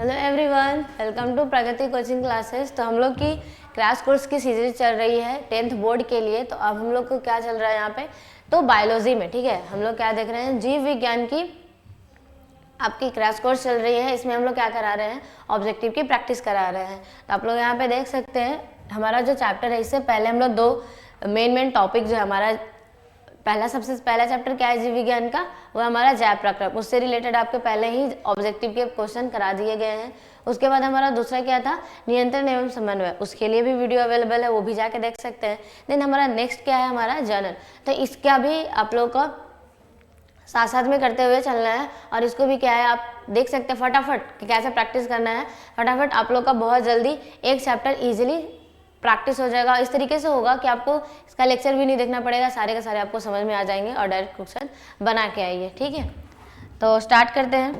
Hello everyone, welcome to Pragati coaching classes. तो हम लोग की क्रैश कोर्स की सीरीज चल रही है 10th बोर्ड के लिए। तो अब हम लोग को क्या चल रहा है यहाँ पे, तो बायोलॉजी में, ठीक है, हम लोग क्या देख रहे हैं, जीव विज्ञान की आपकी क्रैश कोर्स चल रही है। इसमें हम लोग क्या करा रहे हैं, ऑब्जेक्टिव की प्रैक्टिस करा रहे हैं। तो आप लोग यहाँ पे देख सकते हैं हमारा जो चैप्टर है, इससे पहले हम लोग दो मेन टॉपिक जो है हमारा सबसे पहला चैप्टर क्या है जीव विज्ञान का, वो हमारा जैव प्रक्रम, उससे रिलेटेड आपके पहले ही ऑब्जेक्टिव के क्वेश्चन करा दिए गए हैं। उसके बाद हमारा दूसरा क्या था, नियंत्रण एवं समन्वय, उसके लिए भी वीडियो अवेलेबल है, वो भी जाके देख सकते हैं। देन हमारा नेक्स्ट क्या है, हमारा जनन। तो इसका भी आप लोग को साथ साथ में करते हुए चलना है, और इसको भी क्या है आप देख सकते हैं फटाफट कि कैसे प्रैक्टिस करना है। फटाफट आप लोग का बहुत जल्दी एक चैप्टर इजीली प्रैक्टिस हो जाएगा। इस तरीके से होगा कि आपको इसका लेक्चर भी नहीं देखना पड़ेगा, सारे के सारे आपको समझ में आ जाएंगे और डायरेक्ट क्वेश्चन बना के आइए, ठीक है। तो स्टार्ट करते हैं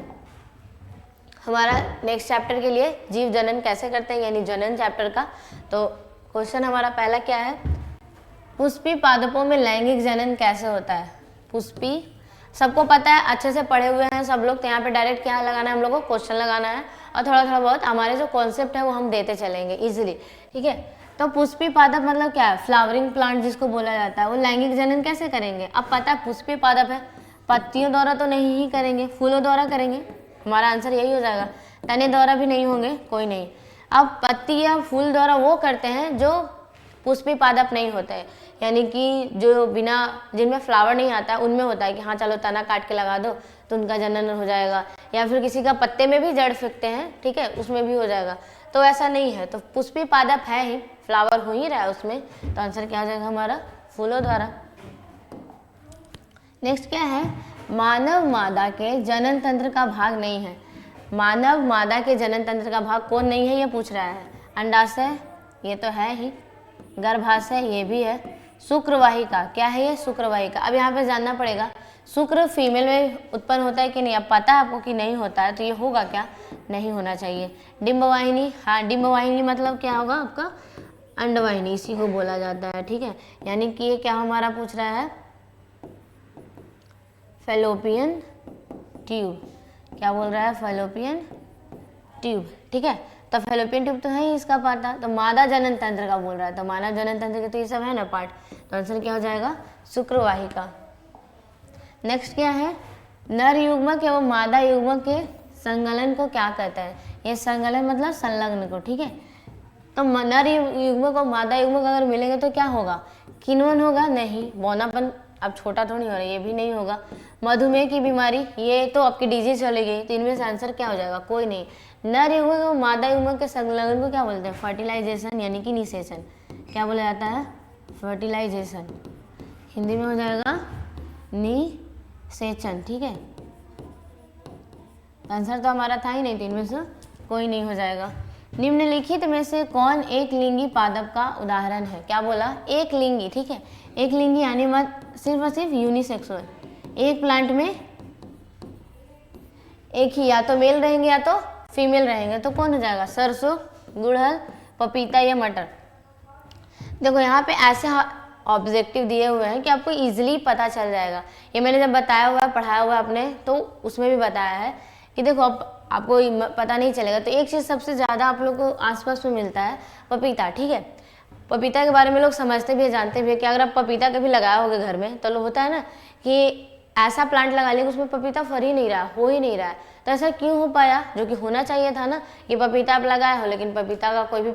हमारा नेक्स्ट चैप्टर के लिए, जीव जनन कैसे करते हैं, यानी जनन चैप्टर का। तो क्वेश्चन हमारा पहला क्या है, पुष्पी पादपों में लैंगिक जनन कैसे होता है। पुष्पी सबको पता है, अच्छे से पढ़े हुए हैं सब लोग। तो यहाँ पे डायरेक्ट क्या लगाना है, हम लोग को क्वेश्चन लगाना है, और थोड़ा थोड़ा बहुत हमारे जो कॉन्सेप्ट है वो हम देते चलेंगे इजीली, ठीक है। तो पुष्पी पादप मतलब क्या है, फ्लावरिंग प्लांट जिसको बोला जाता है, वो लैंगिक जनन कैसे करेंगे। अब पता है पुष्पी पादप है, पत्तियों द्वारा तो नहीं ही करेंगे, फूलों द्वारा करेंगे, हमारा आंसर यही हो जाएगा। तने द्वारा भी नहीं होंगे, कोई नहीं। अब पत्ती या फूल द्वारा वो करते हैं जो पुष्पी पादप नहीं होते हैं, यानी कि जो बिना, जिनमें फ्लावर नहीं आता है, उनमें होता है कि हाँ चलो तना काट के लगा दो तो उनका जनन हो जाएगा, या फिर किसी का पत्ते में भी जड़ फेंकते हैं, ठीक है, उसमें भी हो जाएगा। तो ऐसा नहीं है, तो पुष्पी पादप है ही, फ्लावर हो ही रहा है उसमें, तो आंसर क्या हो जाएगा हमारा, फूलों द्वारा। नेक्स्ट क्या है, मानव मादा के जनन तंत्र का भाग नहीं है। मानव मादा के जनन तंत्र का भाग कौन नहीं है, ये पूछ रहा है। अंडाशय, ये तो है ही। गर्भाशय, ये भी है। शुक्रवाहिका, क्या है ये, शुक्रवाहिका। अब यहाँ पे जानना पड़ेगा शुक्र फीमेल में उत्पन्न होता है कि नहीं। अब पता है आपको कि नहीं होता है, तो ये होगा क्या, नहीं होना चाहिए। डिंबवाहिनी, हाँ डिंबवाहिनी मतलब क्या होगा आपका, अंडवाहिनी, इसी को बोला जाता है, ठीक है। यानी कि ये क्या हमारा पूछ रहा है, फैलोपियन ट्यूब, क्या बोल रहा है, फैलोपियन ट्यूब, ठीक है। तो फैलोपियन ट्यूब तो है ही इसका पता। तो मादा जनन तंत्र का बोल रहा है, तो मानव जनन तंत्र के तो ये सब है ना पार्ट, तो आंसर क्या हो जाएगा, शुक्रवाहिका। नेक्स्ट क्या है, नर युग्मक एवं मादा युग्मक के संगलन को क्या कहते हैं। ये संगलन मतलब संलग्न को, ठीक है। तो नर युग्मक और मादा युग्मक अगर मिलेंगे तो क्या होगा, किन्वन होगा, नहीं, बौनापन अब छोटा थोड़ी हो रहा है, ये भी नहीं होगा। मधुमेह की बीमारी, ये तो आपकी डिजीज चली गई, तो इनमें से आंसर क्या हो जाएगा, कोई नहीं। नर युग्मक और मादा युग्मक के संलग्न को क्या बोलते हैं, फर्टिलाइजेशन, यानी कि निषेचन। क्या बोला जाता है, फर्टिलाइजेशन, हिंदी में हो जाएगा निषेचन, ठीक है। आंसर तो हमारा था ही नहीं, तो इनमें से कोई नहीं हो जाएगा। निम्नलिखित में से कौन एक लिंगी पादप का उदाहरण है। क्या बोला, एक लिंगी, ठीक है। एक लिंगी यानी मत सिर्फ और सिर्फ यूनिसेक्सुअल, एक प्लांट में एक ही, या तो मेल रहेंगे या तो फीमेल रहेंगे, तो कौन हो जाएगा, सरसों, गुड़हल, पपीता या मटर। देखो यहाँ पे ऐसे ऑब्जेक्टिव दिए हुए हैं कि आपको इजीली पता चल जाएगा। ये मैंने जब बताया हुआ है, पढ़ाया हुआ है अपने, तो उसमें भी बताया है कि देखो अब आपको पता नहीं चलेगा। तो एक चीज़ सबसे ज़्यादा आप लोग को आसपास में मिलता है, पपीता, ठीक है। पपीता के बारे में लोग समझते भी है, जानते भी है कि अगर आप पपीता कभी लगाया होगा घर में, तो लोग होता है ना कि ऐसा प्लांट लगा लिया उसमें पपीता फर ही नहीं रहा, हो ही नहीं रहा है। तो ऐसा क्यों हो पाया, जो कि होना चाहिए था ना, कि पपीता आप लगाए हो लेकिन पपीता का कोई भी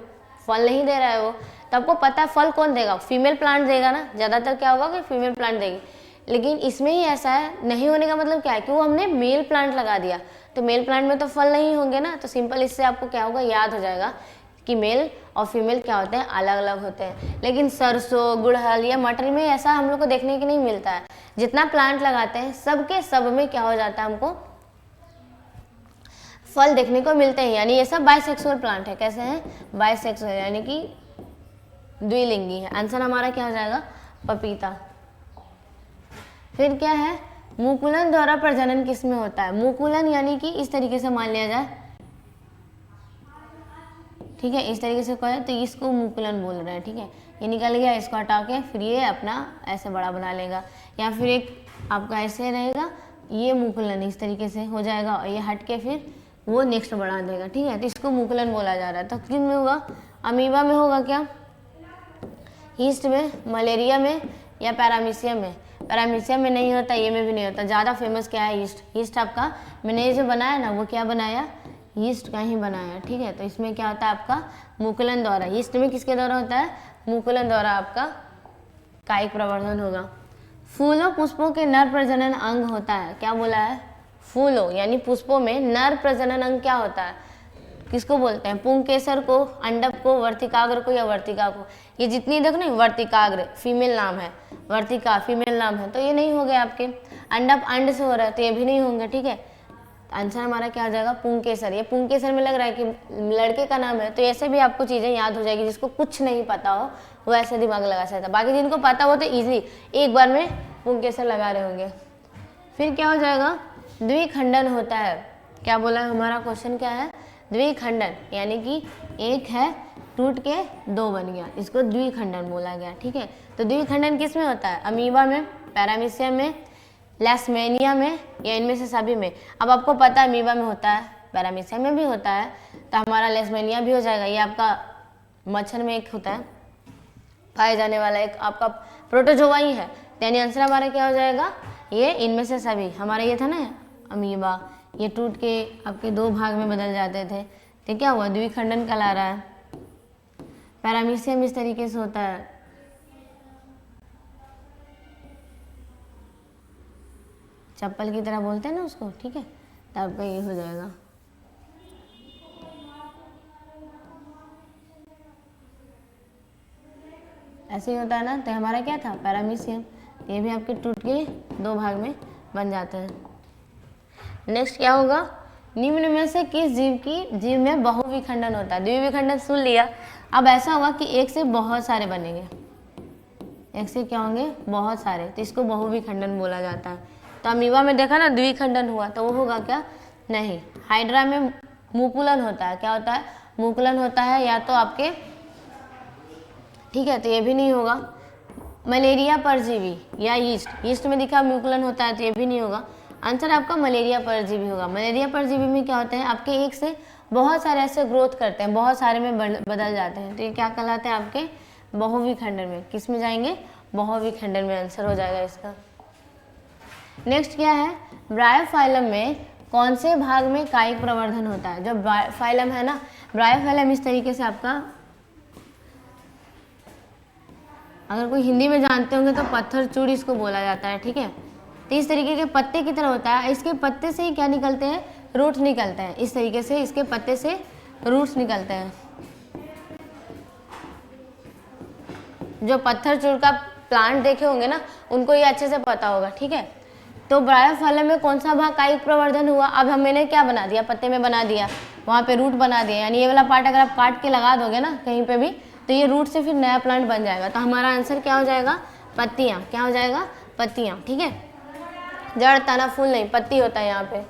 फल नहीं दे रहा है वो। तो आपको पता है फल कौन देगा, फीमेल प्लांट देगा ना, ज़्यादातर क्या होगा कि फीमेल प्लांट देगी। लेकिन इसमें ही ऐसा है, नहीं होने का मतलब क्या है कि वो हमने मेल प्लांट लगा दिया, तो मेल प्लांट में तो फल नहीं होंगे ना। तो सिंपल इससे आपको क्या होगा, याद हो जाएगा कि मेल और फीमेल क्या होते हैं, अलग अलग होते हैं। लेकिन सरसों, गुड़हल या मटर में ऐसा हम लोग को देखने को नहीं मिलता है। जितना प्लांट लगाते हैं सबके सब में क्या हो जाता है, हमको फल देखने को मिलते हैं। यानी ये सब बाइसेक्सुअल प्लांट है। कैसे हैं, बाइसेक्सुअल, यानी कि द्विलिंगी है। आंसर हमारा क्या हो जाएगा, पपीता। फिर क्या है, मुकुलन द्वारा प्रजनन किसमें होता है। मुकुलन यानी कि इस तरीके से मान लिया जाए, ठीक है, इस तरीके से कहे तो इसको मुकुलन बोल रहे हैं, ठीक है। ये निकल गया, इसको हटा के फिर ये अपना ऐसे बड़ा बना लेगा, या फिर एक आपका ऐसे रहेगा, ये मुकुलन इस तरीके से हो जाएगा, और ये हट के फिर वो नेक्स्ट बढ़ा देगा, ठीक है। तो इसको मुकुलन बोला जा रहा है। तो किन में होगा, अमीबा में होगा क्या, ईस्ट में, मलेरिया में या पैरामीशियम में। पैरामीशियम में नहीं होता, ये में भी नहीं होता। ज़्यादा फेमस क्या है, ईस्ट। ईस्ट आपका मैंने ये जो बनाया ना वो क्या बनाया, ईस्ट का ही बनाया, ठीक है। तो इसमें क्या होता है आपका मुकुलन द्वारा। ईस्ट में किसके द्वारा होता है, मुकुलन द्वारा आपका कायिक प्रवर्धन होगा। फूलों पुष्पों के नर प्रजनन अंग होता है, क्या बोला है, फूलों यानी पुष्पों में नर प्रजनन अंग क्या होता है, किसको बोलते हैं, पुंकेसर को, अंडक को, वर्तिकाग्र को या वर्तिका को। ये जितनी देखो ना, वर्तिकाग्र फीमेल नाम है, वर्तिका फीमेल नाम है, तो ये नहीं हो गए आपके। अंडक अंड से हो रहा है तो ये भी नहीं होंगे, ठीक है। आंसर हमारा क्या आ जाएगा, पुंकेसर। ये पुंकेसर में लग रहा है कि लड़के का नाम है, तो ऐसे भी आपको चीज़ें याद हो जाएगी। जिसको कुछ नहीं पता हो वो ऐसे दिमाग लगा सकता है, बाकी जिनको पता हो तो ईजिली एक बार में पुंकेसर लगा रहे होंगे। फिर क्या हो जाएगा, द्विखंडन होता है। क्या बोला है हमारा क्वेश्चन, क्या है, द्विखंडन, यानी कि एक है टूट के दो बन गया, इसको द्विखंडन बोला गया, ठीक है। तो द्विखंडन किस में होता है, अमीबा में, पैरामीशियम में, लेशमेनिया में या इनमें से सभी में। अब आपको पता है अमीबा में होता है, पैरामीशियम में भी होता है, तो हमारा लेशमेनिया भी हो जाएगा। ये आपका मच्छर में एक होता है पाया जाने वाला, एक आपका प्रोटोजोआ ही है। यानी आंसर हमारा क्या हो जाएगा, ये इनमें से सभी। हमारा ये था ना अमीबा, ये टूट के आपके दो भाग में बदल जाते थे, तो क्या हुआ, द्विखंडन कहला रहा है। पैरामीशियम इस तरीके से होता है, चप्पल की तरह बोलते हैं ना उसको, ठीक है। तो आपका ये हो जाएगा। ऐसे ही होता है ना, तो हमारा क्या था, पैरामीशियम। ये भी आपके टूट के दो भाग में बन जाते हैं। नेक्स्ट क्या होगा, निम्न में से किस जीव में बहुविखंडन होता है। द्विविखंडन सुन लिया, अब ऐसा होगा कि एक से बहुत सारे बनेंगे, एक से क्या होंगे, बहुत सारे, तो इसको बहुविखंडन बोला जाता है। तो अमीबा में देखा ना द्विखंडन हुआ, तो वो होगा क्या, नहीं। हाइड्रा में मुकुलन होता है, क्या होता है, मुकुलन होता है, या तो आपके, ठीक है, तो ये भी नहीं होगा। मलेरिया परजीवी या ईस्ट, ईस्ट में दिखा मुकुलन होता है, तो ये भी नहीं होगा। आंसर आपका मलेरिया परजीवी होगा। मलेरिया परजीवी में क्या होते हैं, आपके एक से बहुत सारे ऐसे ग्रोथ करते हैं, बहुत सारे में बदल जाते हैं, तो ये क्या कहलाते हैं आपके बहुविखंडन में। किस में जाएंगे, बहुविखंडन में आंसर हो जाएगा इसका। नेक्स्ट क्या है, ब्रायोफाइलम में कौन से भाग में कायिक प्रवर्धन होता है। जब ब्रायोफाइलम है ना, ब्रायोफाइलम इस तरीके से आपका, अगर कोई हिंदी में जानते होंगे तो पत्थर चूड़ इसको बोला जाता है, ठीक है। तो इस तरीके के पत्ते की तरह होता है। इसके पत्ते से ही क्या निकलते हैं, रूट निकलते हैं। इस तरीके से इसके पत्ते से रूट्स निकलते हैं। जो पत्थर चूड़ का प्लांट देखे होंगे ना, उनको ये अच्छे से पता होगा, ठीक है। तो ब्रायोफाइलम में कौन सा भाग कायिक प्रवर्धन हुआ, अब मैंने क्या बना दिया, पत्ते में बना दिया, वहाँ पे रूट बना दिया। यानी ये वाला पार्ट अगर आप काट के लगा दोगे ना कहीं पे भी, तो ये रूट से फिर नया प्लांट बन जाएगा। तो हमारा आंसर क्या हो जाएगा, पत्तियाँ। क्या हो जाएगा, पत्तियाँ, ठीक है। जड़, तना, फूल नहीं, पत्ती होता है यहाँ पे।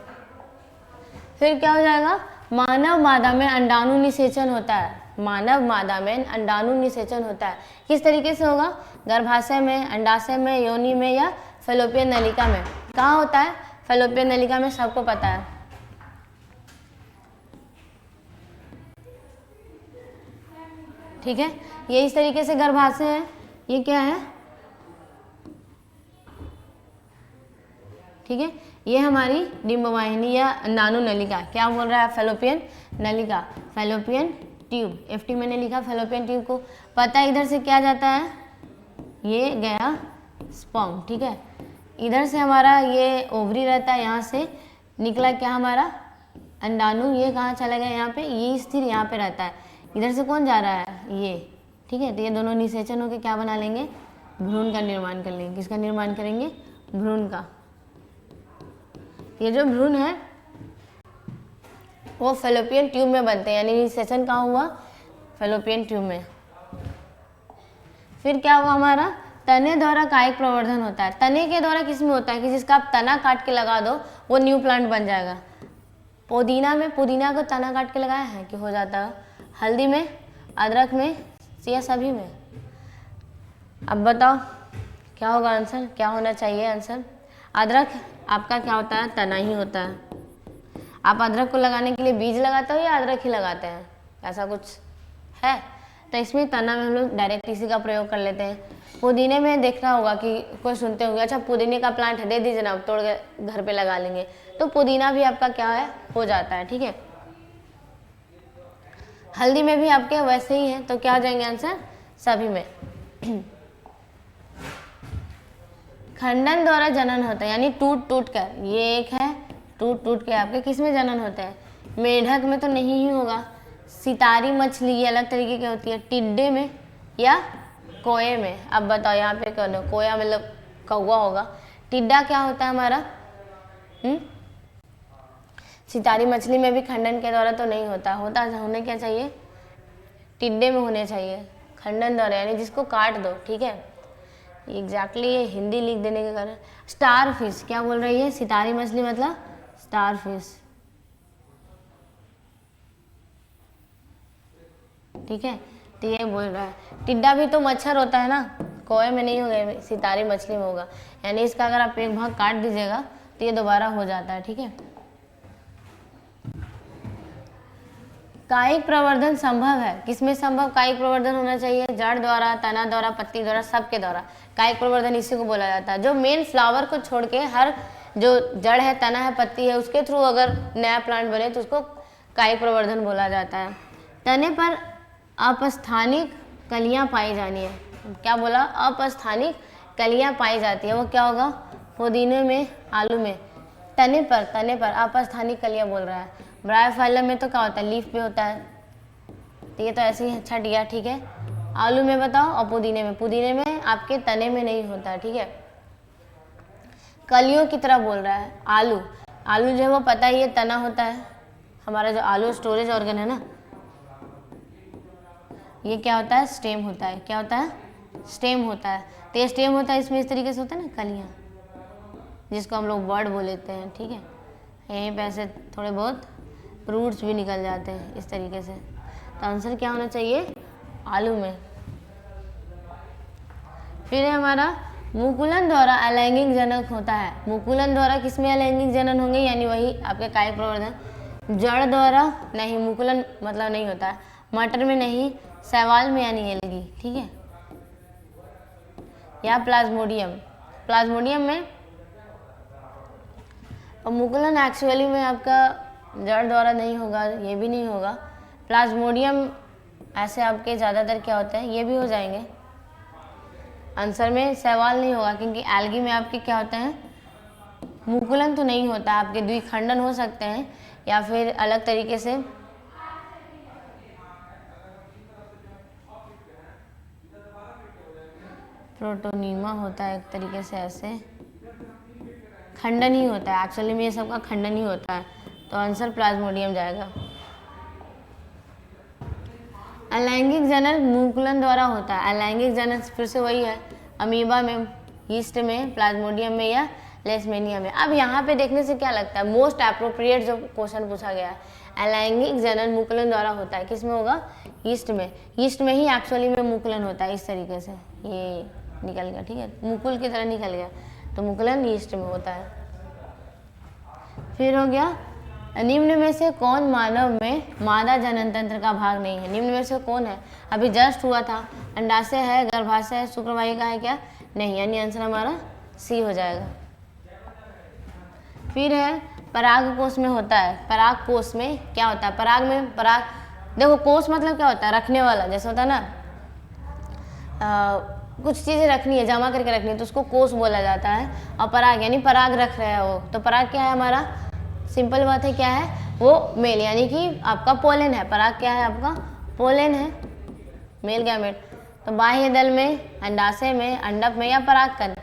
फिर क्या हो जाएगा, मानव मादा में अंडाणु निषेचन होता है। मानव मादा में अंडाणु निषेचन होता है, किस तरीके से होगा, गर्भाशय में, अंडाशय में, योनि में या फैलोपियन नलिका में। कहाँ होता है, फैलोपियन नलिका में, सबको पता है। ठीक है, ये इस तरीके से गर्भाशय है, ये क्या है, ठीक है, ये हमारी डिम्बवाहिनी या अंडाणु नलिका। क्या बोल रहा है, फैलोपियन नलिका, फैलोपियन ट्यूब। एफटी मैंने लिखा फैलोपियन ट्यूब को। पता है इधर से क्या जाता है, ये गया स्पर्म, ठीक है। इधर से हमारा ये ओवरी रहता है, यहाँ से निकला क्या हमारा अंडाणु, ये कहाँ चला गया, यहाँ पे, ये स्थिर यहाँ पे रहता है। इधर से कौन जा रहा है, ये, ठीक है। तो ये दोनों निषेचन होकर क्या बना लेंगे, भ्रूण का निर्माण कर लेंगे। किसका निर्माण करेंगे, भ्रूण का। ये जो भ्रूण है वो फैलोपियन ट्यूब में बनते हैं, यानी निषेचन कहाँ हुआ, फैलोपियन ट्यूब में। फिर क्या हुआ हमारा, तने द्वारा कायिक प्रवर्धन होता है। तने के द्वारा किस में होता है कि जिसका आप तना काट के लगा दो वो न्यू प्लांट बन जाएगा। पुदीना में, पुदीना को तना काट के लगाया है कि हो जाता है। हल्दी में, अदरक में, या सभी में। अब बताओ क्या होगा आंसर, क्या होना चाहिए आंसर। अदरक आपका क्या होता है, तना ही होता है। आप अदरक को लगाने के लिए बीज लगाते हो या अदरक ही लगाते हैं, ऐसा कुछ है? तो इसमें तना में हम लोग डायरेक्ट इसी का प्रयोग कर लेते हैं। पुदीने में देखना होगा कि कोई सुनते होंगे, अच्छा पुदीने का प्लांट है, दे दीजिए ना, तोड़ के घर पे लगा लेंगे, तो पुदीना भी आपका क्या है, हो जाता है। ठीक है, हल्दी में भी आपके वैसे ही है, तो क्या हो जाएंगे आंसर सभी में। खंडन द्वारा जनन होता है, यानी टूट टूट कर, ये एक है टूट टूट के आपके किस में जनन होता है, मेढक में तो नहीं ही होगा, सितारी मछली ये अलग तरीके की होती है, टिड्डे में या कोए में। अब बताओ यहाँ पे कौन है, कोया मतलब कौवा होगा, टिड्डा क्या होता है हमारा, सितारी मछली में भी खंडन के द्वारा तो नहीं होता, होने क्या चाहिए, टिड्डे में होने चाहिए खंडन द्वारा, यानी जिसको काट दो। ठीक है, एग्जैक्टली ये हिंदी लिख देने के कारण। स्टार फिश क्या बोल रही है, सितारी मछली मतलब स्टार फिश। ठीक है, तो ये बोल रहा है। टिड्डा भी तो मच्छर होता है ना, कोए में नहीं होगा, सितारी मछली में होगा, यानी इसका अगर आप एक भाग काट दीजिएगा तो ये दोबारा हो जाता है। ठीक है, कायिक प्रवर्धन संभव है, किसमें संभव कायिक प्रवर्धन होना चाहिए, जड़ द्वारा, तना द्वारा, पत्ती द्वारा, सबके द्वारा कायिक प्रवर्धन इसी को बोला जाता है। जो मेन फ्लावर को छोड़ के हर जो जड़ है, तना है, पत्ती है, उसके थ्रू अगर नया प्लांट बने तो उसको कायिक प्रवर्धन बोला जाता है। तने पर अपस्थानिक कलियां पाई जानी है, क्या बोला, अपस्थानिक कलियां पाई जाती है, वो क्या होगा, पुदीने में, आलू में, तने पर अपस्थानिक कलियां बोल रहा है। ब्रायोफाइलम में तो क्या होता है, लीफ पे होता है, तो ये तो ऐसे ही छट गया। ठीक है, आलू में बताओ, और पुदीने में आपके तने में नहीं होता है। ठीक है, कलियों की तरह बोल रहा है। आलू जो है वो पता ही है तना होता है, हमारा जो आलू स्टोरेज ऑर्गन है ना, ये क्या होता है, स्टेम होता है, क्या होता है, स्टेम होता है, तो ये स्टेम होता है, इसमें इस तरीके से होता है ना कलियाँ, जिसको हम लोग बर्ड बोल लेते हैं। ठीक है, यहीं पे ऐसे थोड़े बहुत रूट्स भी निकल जाते हैं इस तरीके से, तो आंसर क्या होना चाहिए, आलू में। फिर है हमारा मुकुलन द्वारा अलैंगिक जनक होता है, मुकुलन द्वारा किसमें अलैंगिक जनन होंगे, यानी वही आपके कायिक प्रवर्धन। जड़ द्वारा नहीं, मुकुलन मतलब नहीं होता है, मटर में नहीं, शैवाल में यानी एलगी। ठीक है, या प्लाज्मोडियम में, और मुकुलन एक्चुअली में आपका जड़ द्वारा नहीं होगा, ये भी नहीं होगा। प्लाज्मोडियम ऐसे आपके ज़्यादातर क्या होते हैं, ये भी हो जाएंगे। आंसर में शैवाल नहीं होगा, क्योंकि एल्गी में आपके क्या होते हैं, मुकुलन तो नहीं होता, आपके द्विखंडन हो सकते हैं या फिर अलग तरीके से प्रोटोनीमा होता है, एक तरीके से ऐसे खंडन ही होता है, एक्चुअली में ये सबका खंडन ही होता है, तो आंसर प्लाज्मोडियम जाएगा। अलैंगिक जनन मुकुलन द्वारा होता है, अलैंगिक जनन फिर से वही है, अमीबा में, यीस्ट में, प्लाज्मोडियम में या लेशमेनिया में। अब यहाँ पे देखने से क्या लगता है, मोस्ट एप्रोप्रिएट जो क्वेश्चन पूछा गया है, अलैंगिक जनन मुकुलन द्वारा होता है, किसमें होगा, यीस्ट में ही एक्चुअली में मुकुलन होता है, इस तरीके से ये निकल गया। ठीक है, मुकुल की तरह निकल गया, तो मुकुलन यीस्ट में होता है। फिर हो गया, निम्न में से कौन मानव में मादा जनन तंत्र का भाग नहीं है, निम्न में से कौन है, अभी जस्ट हुआ था, अंडाशय है, गर्भाशय है, शुक्रवाहिका है क्या, नहीं, यानी आंसर हमारा सी हो जाएगा। फिर है पराग कोष में होता है, पराग कोष में क्या होता है, पराग में, पराग देखो कोष मतलब क्या होता है, रखने वाला, जैसे होता है ना कुछ चीज़ें रखनी है, जमा करके रखनी है, तो उसको कोष बोला जाता है। और पराग यानी पराग रख रहा है वो, तो पराग क्या है हमारा, सिंपल बात है, क्या है वो, मेल, यानी कि आपका पोलन है, पराग क्या है आपका, पोलन है, मेल गैमेट। तो बाह्य दल में, अंडाशय में, अंडक में या परागकण,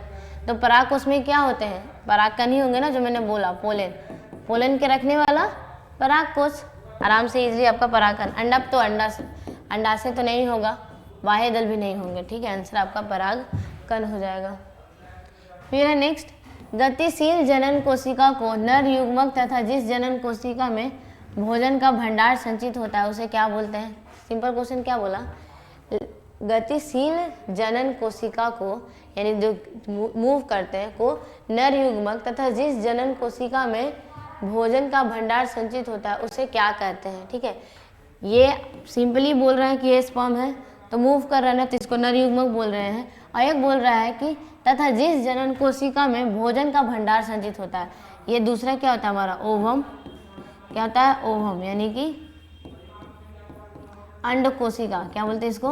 तो पराग कोष में क्या होते हैं, परागकण ही होंगे ना, जो मैंने बोला पोलन के रखने वाला पराग कोष, आराम से इजीली आपका परागकण। अंडक तो अंडाशय तो नहीं होगा, बाह्य दल भी नहीं होंगे। ठीक है, आंसर आपका परागकण हो जाएगा। फिर है नेक्स्ट, गतिशील जनन कोशिका को नर युग्मक तथा जिस जनन कोशिका में भोजन का भंडार संचित होता है उसे क्या बोलते हैं, सिंपल क्वेश्चन क्या बोला, गतिशील जनन कोशिका को, यानी जो मूव करते हैं को, नर युग्मक तथा जिस जनन कोशिका में भोजन का भंडार संचित होता है उसे क्या कहते हैं। ठीक है, ये सिंपली बोल रहा है कि ये स्पर्म है, तो मूव कर रहा है तो इसको नर युग्मक बोल रहे हैं। और एक बोल रहा है कि तथा जिस जनन कोशिका में भोजन का भंडार संचित होता है, ये दूसरा क्या होता है हमारा ओवम। क्या होता है ओवम, यानी कि अंड कोशिका, क्या बोलते हैं इसको,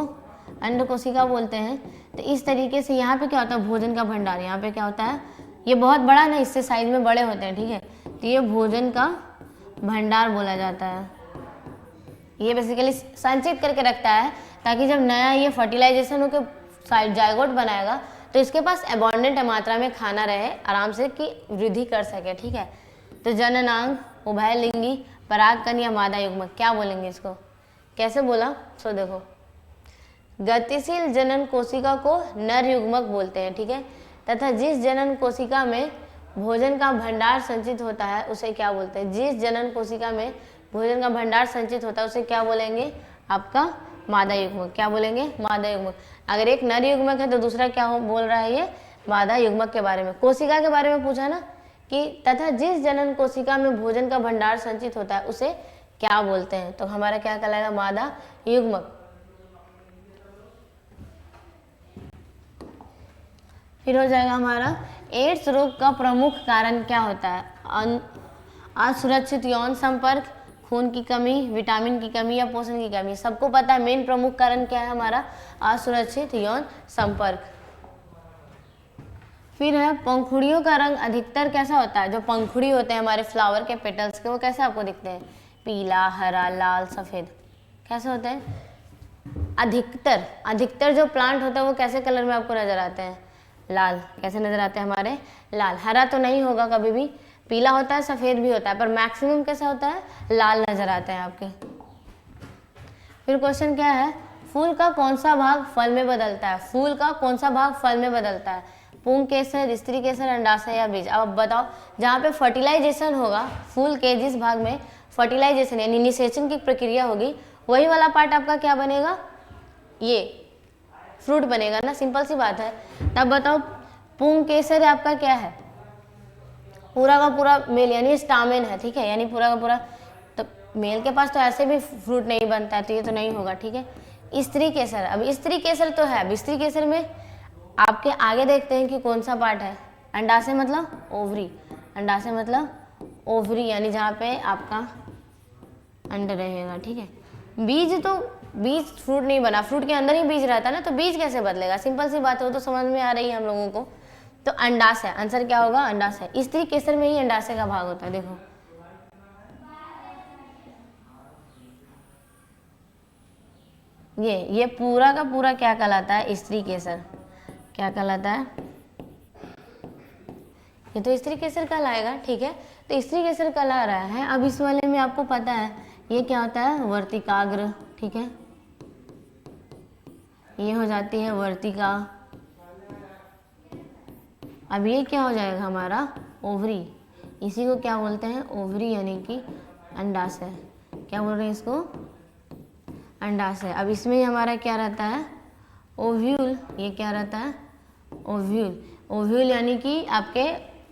अंड कोशिका बोलते हैं। तो इस तरीके से यहाँ पे क्या होता है भोजन का भंडार, यहाँ पे क्या होता है, ये बहुत बड़ा ना, इससे साइज में बड़े होते हैं। ठीक है, तो ये भोजन का भंडार बोला जाता है। ये बेसिकली संचित करके रखता है ताकि जब नया ये फर्टिलाइजेशन होकर जायगोट बनाएगा तो इसके पास अबॉन्डेंट मात्रा में खाना रहे आराम से कि वृद्धि कर सके। ठीक है, तो जननांग, उभयलिंगी, परागकण या मादा युग्मक, क्या बोलेंगे इसको, कैसे बोला। सो देखो, गतिशील जनन कोशिका को नर युग्मक बोलते हैं। ठीक है, तथा जिस जनन कोशिका में भोजन का भंडार संचित होता है उसे क्या बोलते हैं, जिस जनन कोशिका में भोजन का भंडार संचित होता है उसे क्या बोलेंगे, आपका मादा युग्मक। क्या बोलेंगे, मादा युग्मक। अगर एक नर युग्मक है तो दूसरा क्या बोल रहा है, ये मादा युग्मक के बारे में, कोशिका के बारे में पूछा ना कि तथा जिस जनन कोशिका में भोजन का भंडार संचित होता है उसे क्या बोलते हैं, तो हमारा क्या कहलाएगा, मादा युग्मक। फिर हो जाएगा हमारा एड्स रोग का प्रमुख कारण क्या होता है, असुरक्षित यौन संपर्क, खून की कमी, विटामिन की कमी या पोषण की कमी। सबको पता है मेन प्रमुख कारण क्या है हमारा, असुरक्षित यौन संपर्क। फिर है पंखुड़ियों का रंग अधिकतर कैसा होता है, जो पंखुड़ी होते हैं हमारे फ्लावर के पेटल्स के, वो कैसे आपको दिखते हैं, पीला, हरा, लाल, सफेद, कैसे होते हैं। अधिकतर जो प्लांट होता है वो कैसे कलर में आपको नजर आते हैं, लाल। कैसे नजर आते हैं हमारे, लाल। हरा तो नहीं होगा कभी भी, पीला होता है, सफेद भी होता है, पर मैक्सिमम कैसा होता है, लाल नजर आते हैं आपके। फिर क्वेश्चन क्या है, फूल का कौन सा भाग फल में बदलता है, फूल का कौन सा भाग फल में बदलता है, पुंग केसर, स्त्री केसर, अंडाशय या बीज। अब बताओ, जहाँ पे फर्टिलाइजेशन होगा फूल के, जिस भाग में फर्टिलाइजेशन यानी निषेचन की प्रक्रिया होगी, वही वाला पार्ट आपका क्या बनेगा, ये फ्रूट बनेगा ना, सिंपल सी बात है। तब बताओ, पुंग केसर आपका क्या है, पूरा का पूरा मेल यानी स्टामेन है। ठीक है, यानी पूरा का पूरा, तो मेल के पास तो ऐसे भी फ्रूट नहीं बनता है, तो ये तो नहीं होगा। ठीक है, स्त्री केसर, अब स्त्री केसर तो है, अब स्त्री केसर में आपके आगे देखते हैं कि कौन सा पार्ट है, अंडाशय मतलब ओवरी, अंडाशय मतलब ओवरी, यानी जहाँ पे आपका अंड रहेगा। ठीक है, बीज तो बीज फ्रूट नहीं बना, फ्रूट के अंदर ही बीज रहता है ना, तो बीज कैसे बदलेगा, सिंपल सी बात है, वो तो समझ में आ रही है हम लोगों को। तो अंडाशय, आंसर क्या होगा, अंडाशय। स्त्री केसर में ही अंडाशय का भाग होता है। देखो ये पूरा का पूरा क्या कहलाता है, स्त्री केसर। क्या कहलाता है, ये तो स्त्री केसर कहलाएगा। ठीक है, तो स्त्री केसर कहला रहा है। अब इस वाले में आपको पता है ये क्या होता है, वर्तिकाग्र। ठीक है, ये हो जाती है वर्तिका। अब ये क्या हो जाएगा हमारा, ओवरी। इसी को क्या बोलते हैं, ओवरी, यानी कि अंडाशय। क्या बोल रहे हैं इसको, अंडाशय। अब इसमें हमारा क्या रहता है, ओव्यूल। ये क्या रहता है, ओव्यूल। ओव्यूल यानी कि आपके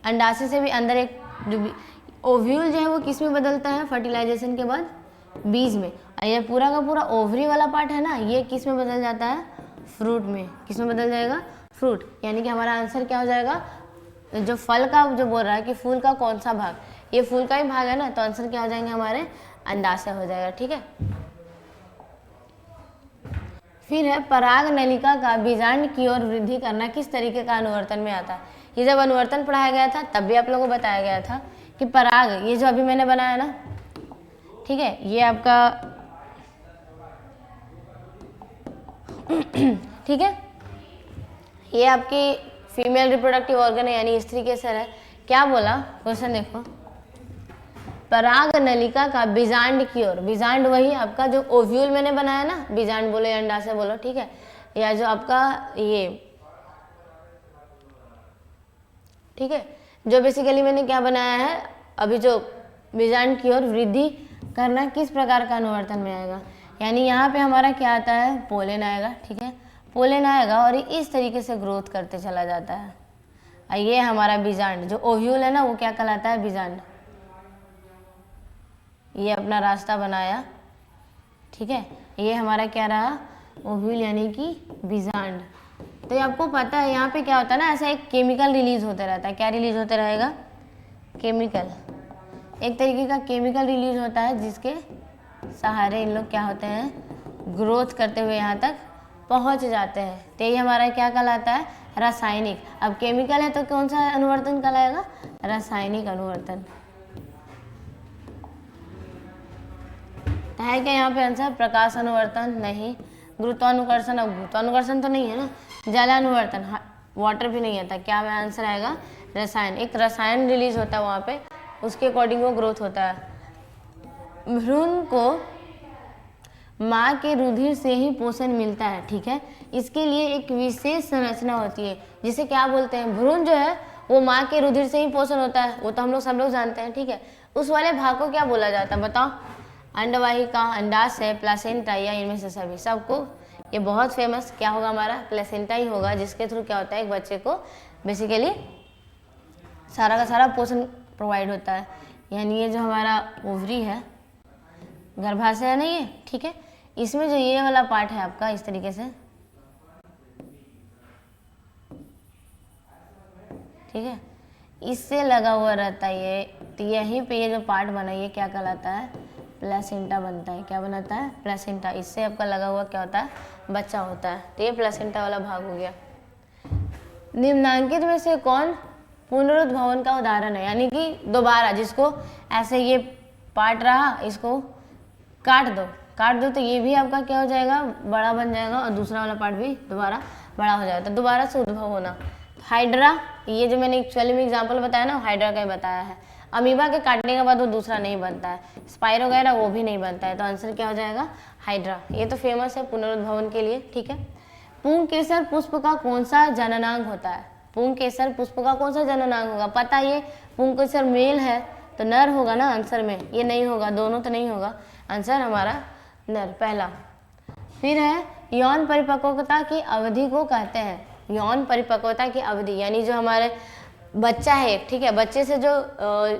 अंडाशय से भी अंदर एक जो ओव्यूल जो है वो किस में बदलता है, फर्टिलाइजेशन के बाद बीज में। और ये पूरा का पूरा ओवरी वाला पार्ट है ना, ये किस में बदल जाता है, फ्रूट में। किस में बदल जाएगा, फ्रूट। यानी कि हमारा आंसर क्या हो जाएगा, जो फल का जो बोल रहा है कि फूल का कौन सा भाग, ये फूल का ही भाग है ना, तो आंसर क्या हो जाएंगे हमारे, अंडाशय हो जाएगा। ठीक है, फिर है पराग नलिका का बीजांड की ओर वृद्धि करना किस तरीके का अनुवर्तन में आता है। ये जब अनुवर्तन पढ़ाया गया था तब भी आप लोगों को बताया गया था कि पराग, ये जो अभी मैंने बनाया ना, ठीक है, ये आपका ठीक है, ये आपकी फीमेल रिप्रोडक्टिव ऑर्गन है यानी स्त्री केसर है। क्या बोला क्वेश्चन देखो, पराग नलिका का बीजांड की ओर, बीजांड वही आपका जो ओव्यूल मैंने बनाया ना, बीजांड बोलो या अंडाशय बोलो। ठीक है, या जो आपका ये, ठीक है, जो बेसिकली मैंने क्या बनाया है अभी, जो बीजांड की ओर वृद्धि करना किस प्रकार का अनुवर्तन में आएगा, यानी यहाँ पे हमारा क्या आता है, पोलेन आएगा। ठीक है, पोलेन आएगा और इस तरीके से ग्रोथ करते चला जाता है। ये हमारा बीजांड, जो ओव्यूल है ना वो क्या कहलाता है, बीजांड। ये अपना रास्ता बनाया, ठीक है। ये हमारा क्या रहा, ओव्यूल यानी कि बीजांड। तो ये आपको पता है यहाँ पे क्या होता है ना, ऐसा एक केमिकल रिलीज होता रहता है। क्या रिलीज होता रहेगा, केमिकल, एक तरीके का केमिकल रिलीज होता है जिसके सहारे इन लोग क्या होते हैं, ग्रोथ करते हुए यहाँ तक पहुँच जाते हैं। तो ये हमारा क्या कहलाता है, रासायनिक। अब केमिकल है तो कौन सा अनुवर्तन कहलाएगा, रासायनिक अनुवर्तन। तो है क्या यहाँ पे आंसर, प्रकाश अनुवर्तन नहीं, गुरुत्वानुकर्षण, अब गुरुत्वानुकर्षण तो नहीं है ना, जलानुवर्तन, वाटर भी नहीं आता। क्या में आंसर आएगा, रसायन। एक रसायन रिलीज होता है वहाँ पे, उसके अकॉर्डिंग वो ग्रोथ होता है। भ्रूण को माँ के रुधिर से ही पोषण मिलता है, ठीक है। इसके लिए एक विशेष संरचना होती है जिसे क्या बोलते हैं, भ्रूण जो है वो माँ के रुधिर से ही पोषण होता है, वो तो हम लोग सब लोग जानते हैं, ठीक है। उस वाले भाग को क्या बोला जाता है बताओ, अंडवाहिका, अंडाशय, प्लासेंटा या इनमें से सभी। सबको ये बहुत फेमस क्या होगा, हमारा प्लेसेंटा ही होगा, जिसके थ्रू क्या होता है, एक बच्चे को बेसिकली सारा का सारा पोषण प्रोवाइड होता है। यानी ये जो हमारा ओवरी है, गर्भाशय है ना ये, ठीक है, इसमें जो ये वाला पार्ट है आपका इस तरीके से, ठीक है, इससे लगा हुआ रहता है ये। तो यहीं पे ये जो पार्ट बना ये क्या कहलाता है, प्लेसेंटा बनता है। क्या बनाता है, प्लेसेंटा। इससे आपका लगा हुआ क्या होता है, बच्चा होता है। तो ये प्लेसेंटा वाला भाग हो गया। निम्नांकित में से कौन पुनरुद्भवन का उदाहरण है, यानी कि दोबारा, जिसको ऐसे ये पार्ट रहा इसको काट दो तो ये भी आपका क्या हो जाएगा, बड़ा बन जाएगा, और दूसरा वाला पार्ट भी दोबारा बड़ा हो जाएगा। तो दोबारा से उद्भव होना। हाइड्रा, ये जो मैंने एक्चुअली में एग्जाम्पल बताया ना, हाइड्रा का ही बताया है। अमीबा के काटने के बाद वो दूसरा नहीं बनता है, स्पाइरो वगैरह वो भी नहीं बनता है। तो आंसर क्या हो जाएगा, हाइड्रा। ये तो फेमस है पुनरुद्भवन के लिए, ठीक है। पुंकेसर पुष्प का कौन सा जननांग होता है, पुंकेसर पुष्प का कौन सा जननांग होगा, पता ये पुंकेसर मेल है तो नर होगा ना आंसर में, ये नहीं होगा, दोनों तो नहीं होगा, आंसर हमारा नर पहला। फिर है यौन परिपक्वता की अवधि को कहते हैं, यौन परिपक्वता की अवधि यानी जो हमारे बच्चा है, ठीक है, बच्चे से जो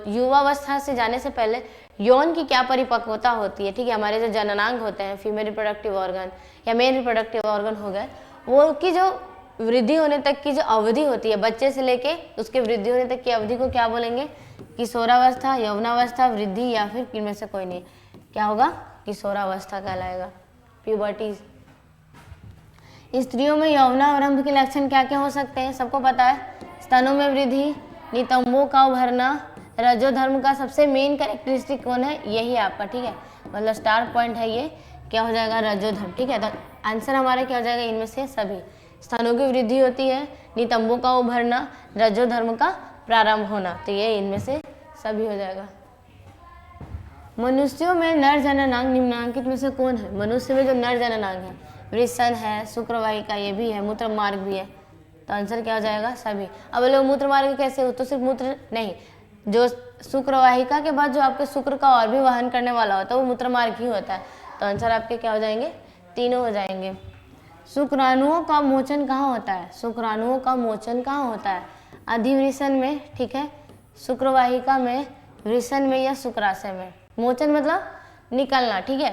युवावस्था से जाने से पहले यौन की क्या परिपक्वता होती है, ठीक है। हमारे जो जननांग होते हैं, फीमेल रिप्रोडक्टिव ऑर्गन या मेल रिप्रोडक्टिव ऑर्गन हो गए, वो की जो वृद्धि होने तक की जो अवधि होती है, बच्चे से लेके उसके वृद्धि होने तक की अवधि को क्या बोलेंगे, किशोरावस्था, यौवनावस्था, वृद्धि, या फिर इनमें से कोई नहीं। क्या होगा, किशोरावस्था कहलाएगा, प्यूबर्टी। स्त्रियों में यौवनारंभ के लक्षण क्या क्या हो सकते हैं, सबको पता है, स्तनों में वृद्धि, नितंबों का उभरना। रजोधर्म का सबसे मेन कैरेक्टरिस्टिक कौन है, यही आपका, ठीक है, मतलब स्टार पॉइंट है ये, क्या हो जाएगा, रजोधर्म, ठीक है। तो आंसर हमारा क्या हो जाएगा, इनमें से सभी। स्तनों की वृद्धि होती है, नितंबों का उभरना, रजोधर्म का प्रारंभ होना, तो ये इनमें से सभी हो जाएगा। मनुष्यों में नर जननांग निम्नांकित में से कौन है, मनुष्य में जो नर जननांग है, वृषण है, शुक्रवाहिका ये भी है, मूत्र मार्ग भी है। तो आंसर क्या हो जाएगा, सभी। अब लोग मूत्र मार्ग कैसे हो, तो सिर्फ मूत्र नहीं, जो शुक्रवाहिका के बाद जो आपके शुक्र का और भी वहन करने वाला होता है वो मूत्र मार्ग ही होता है। तो आंसर आपके क्या हो जाएंगे, तीनों हो जाएंगे। शुक्राणुओं का मोचन कहाँ होता है, शुक्राणुओं का मोचन कहाँ होता है, अधिवृषण में, ठीक है, शुक्रवाहिका में, वृषण में या शुक्राशय में। मोचन मतलब निकलना, ठीक है,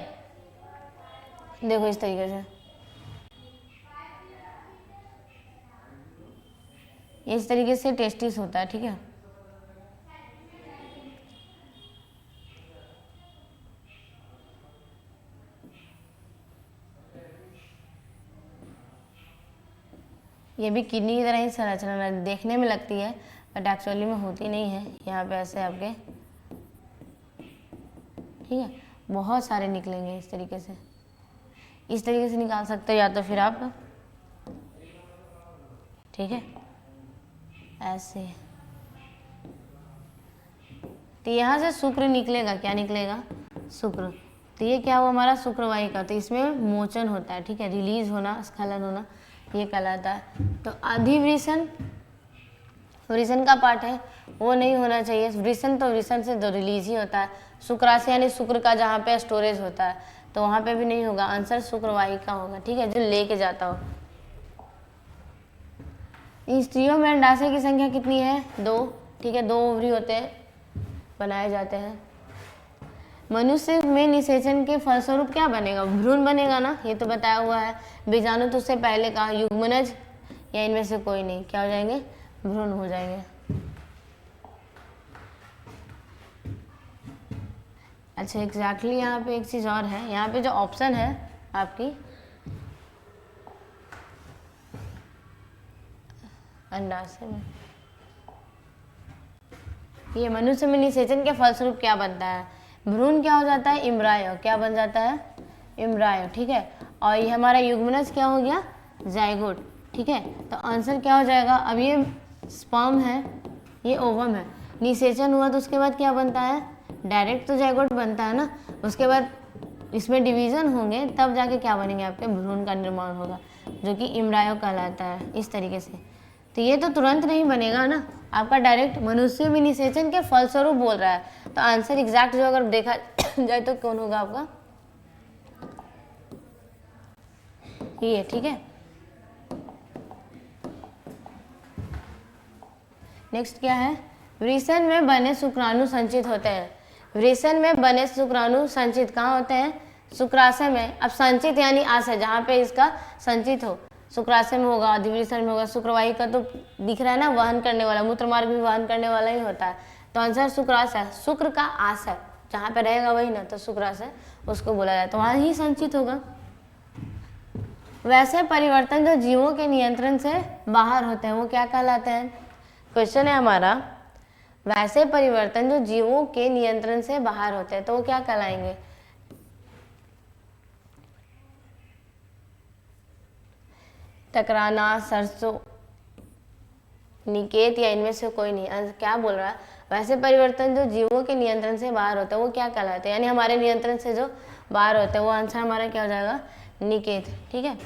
देखो इस तरीके से, इस तरीके से टेस्टिस होता है, ठीक है। ये भी किडनी की तरह ही संरचना देखने में लगती है, बट एक्चुअली में होती नहीं है। यहाँ पे ऐसे आपके, ठीक है, बहुत सारे निकलेंगे इस तरीके से, इस तरीके से निकाल सकते हो, या तो फिर आप, ठीक है, ऐसे। तो यहाँ से शुक्र निकलेगा, क्या निकलेगा, शुक्र। तो ये क्या हुआ हमारा शुक्रवाहिका, तो इसमें मोचन होता है, ठीक है, रिलीज होना, स्खलन होना, ये कहलाता है। तो अधिवृषण, वृषण का पार्ट है वो नहीं होना चाहिए, वृषण तो वृषण से तो रिलीज ही होता है। शुक्राशय यानी शुक्र का जहाँ पे स्टोरेज होता है, तो वहाँ पे भी नहीं होगा, आंसर शुक्रवाहिका होगा, ठीक है, जो लेके जाता हो। स्त्रियों में अंडाशय की संख्या कितनी है, 2, ठीक है, 2 ओवरी होते हैं, बनाए जाते हैं। मनुष्य में निषेचन के फलस्वरूप क्या बनेगा? भ्रूण बनेगा ना, ये तो बताया हुआ है। बीजाणु तो उससे पहले का, युग्मनज या इनमें से कोई नहीं, क्या हो जाएंगे? भ्रूण हो जाएंगे। अच्छा एग्जैक्टली यहाँ पे एक चीज़ और है, यहाँ पे जो ऑप्शन है आपकी अंडाशय में, ये मनुष्य में निषेचन के फलस्वरूप क्या बनता है? भ्रूण क्या हो जाता है? इम्ब्रायो। क्या बन जाता है? इम्ब्रायो, ठीक है। और ये हमारा युग्मनज क्या हो गया? जाइगोट, ठीक है। तो आंसर क्या हो जाएगा? अब ये स्पर्म है, ये ओवम है, निषेचन हुआ तो उसके बाद क्या बनता है? डायरेक्ट तो जाइगोट बनता है ना, उसके बाद इसमें डिवीजन होंगे तब जाके क्या बनेंगे? आपके भ्रूण का निर्माण होगा, जो कि इम्ब्रायो कहलाता है, इस तरीके से। तो ये तो तुरंत नहीं बनेगा ना, आपका डायरेक्ट मनुष्य में निषेचन के फलस्वरूप बोल रहा है। तो आंसर एग्जैक्ट जो अगर देखा जाए तो कौन होगा आपका? ये, ठीक है। नेक्स्ट क्या है? वृषण में बने शुक्राणु संचित होते हैं। वृषण में बने शुक्राणु संचित कहाँ होते हैं? शुक्राशय में। अब संचित यानी आशय, जहाँ पे इसका संचित हो, शुक्राशय में होगा, अधिवृषण में होगा। शुक्रवाही का तो दिख रहा है ना, वहन करने वाला, मूत्र मार्ग भी वहन करने वाला ही होता है। तो आंसर शुक्राशय, शुक्र का आशय जहाँ पे रहेगा वही ना, तो शुक्राशय उसको बोला जाए, तो वहाँ ही संचित होगा। वैसे परिवर्तन जो जीवों के नियंत्रण से बाहर होते हैं वो क्या कहलाते हैं? क्वेश्चन है हमारा, वैसे परिवर्तन जो जीवों के नियंत्रण से बाहर होते हैं तो वो क्या कहलाएंगे? टकराना, सरसों, निकेत या इनमें से कोई नहीं। क्या बोल रहा है? वैसे परिवर्तन जो जीवों के नियंत्रण से बाहर होते हैं वो क्या कहलाते हैं? यानी हमारे नियंत्रण से जो बाहर होते हैं, वो आंसर हमारा क्या हो जाएगा? निकेत, ठीक है।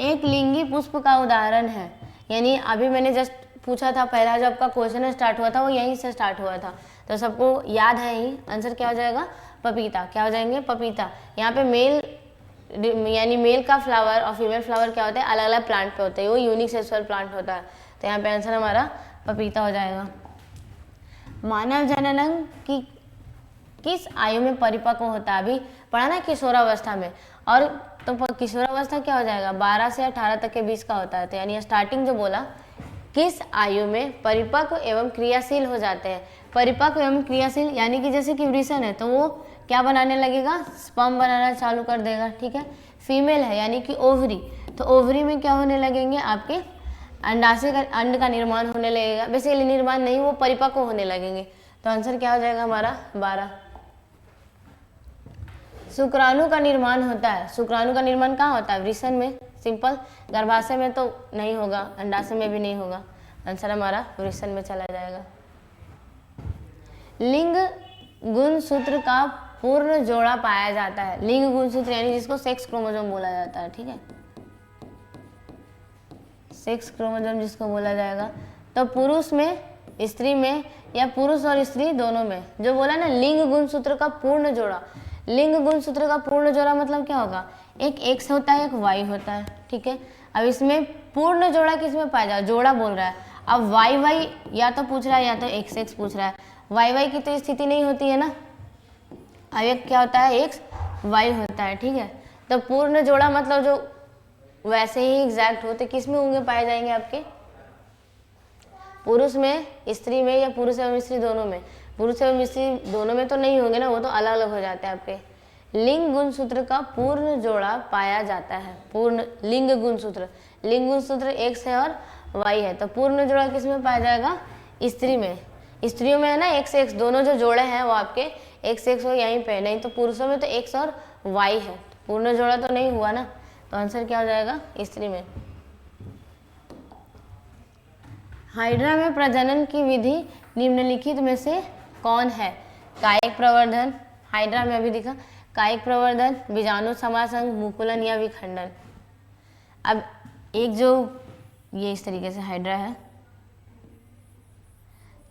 एक लिंगी पुष्प का उदाहरण है, यानी अभी मैंने जस्ट पूछा था, पहला जो आपका क्वेश्चन स्टार्ट हुआ था वो यहीं से स्टार्ट हुआ था, तो सबको याद है ही। आंसर क्या हो जाएगा? पपीता। क्या हो जाएंगे? पपीता। यहाँ पे मेल यानी मेल का फ्लावर और फीमेल फ्लावर क्या होता है? अलग अलग प्लांट पे होते हैं, वो यूनिक सेक्सुअल प्लांट होता है। तो यहाँ पे आंसर हमारा पपीता हो जाएगा। मानव जनन की किस आयु में परिपक्व होता है? अभी पढ़ा ना, किशोरावस्था में। और तो किशोरावस्था क्या हो जाएगा? 12 से 18 तक के बीच का होता है। तो यानी स्टार्टिंग जो बोला, किस आयु में परिपक्व एवं क्रियाशील हो जाते हैं? परिपक्व एवं क्रियाशील यानी कि जैसे कि वृषण है तो वो क्या बनाने लगेगा? स्पर्म बनाना चालू कर देगा, ठीक है। फीमेल है यानी कि ओवरी, तो ओवरी में क्या होने लगेंगे? आपके अंडाशय का, अंड का निर्माण होने लगेगा। बेसिकली निर्माण नहीं, वो परिपक्व होने लगेंगे। तो आंसर क्या हो जाएगा हमारा? 12। शुक्राणु का निर्माण होता है। शुक्राणु का निर्माण कहाँ होता है? वृषण में, सिंपल। गर्भाशय में तो नहीं होगा, अंडाशय में भी नहीं होगा। आंसर हमारा वृषण में चला जाएगा। लिंग गुणसूत्र का पूर्ण जोड़ा पाया जाता है। लिंग गुणसूत्र यानी जिसको सेक्स क्रोमोसोम बोला जाता है, ठीक है। सेक्स क्रोमोसोम जिसको बोला जाएगा, तो पुरुष में, स्त्री में, या पुरुष और स्त्री दोनों में। जो बोला ना लिंग गुणसूत्र का पूर्ण जोड़ा, लिंग गुणसूत्र का पूर्ण जोड़ा मतलब क्या होगा? एक एक्स होता है, एक वाई होता है, ठीक है। अब इसमें पूर्ण जोड़ा किसमें पाया जाए? जोड़ा बोल रहा है। अब वाई वाई या तो पूछ रहा है या तो एक्स एक्स पूछ रहा है। वाई वाई की तो स्थिति नहीं होती है ना, अब एक क्या होता है? एक्स वाई होता है, ठीक है। तो पूर्ण जोड़ा मतलब जो वैसे ही एग्जैक्ट होते किस में होंगे? पाए जाएंगे आपके पुरुष में, स्त्री में, या पुरुष एवं स्त्री दोनों में। पुरुष एवं स्त्री दोनों में तो नहीं होंगे ना, वो तो अलग अलग हो जाते हैं आपके। लिंग गुणसूत्र का पूर्ण जोड़ा पाया जाता है। पूर्ण लिंग गुणसूत्र, लिंग गुणसूत्र एक्स है और वाई है, तो पूर्ण जोड़ा किस में पाया जाएगा? स्त्री में। स्त्रियों में है ना एक्स एक्स, दोनों जो जोड़े हैं वो आपके एक्स एक्स हो यहीं पे, नहीं तो पुरुषों में तो एक्स और वाई है, पूर्ण जोड़ा तो नहीं हुआ ना। तो आंसर क्या हो जाएगा? स्त्री में। हाइड्रा में प्रजनन की विधि निम्नलिखित में से कौन है? कायिक प्रवर्धन, हाइड्रा में अभी दिखा, कायिक प्रवर्धन, बीजाणु समासंग, मुकुलन या विखंडन। अब एक जो ये इस तरीके से हाइड्रा है,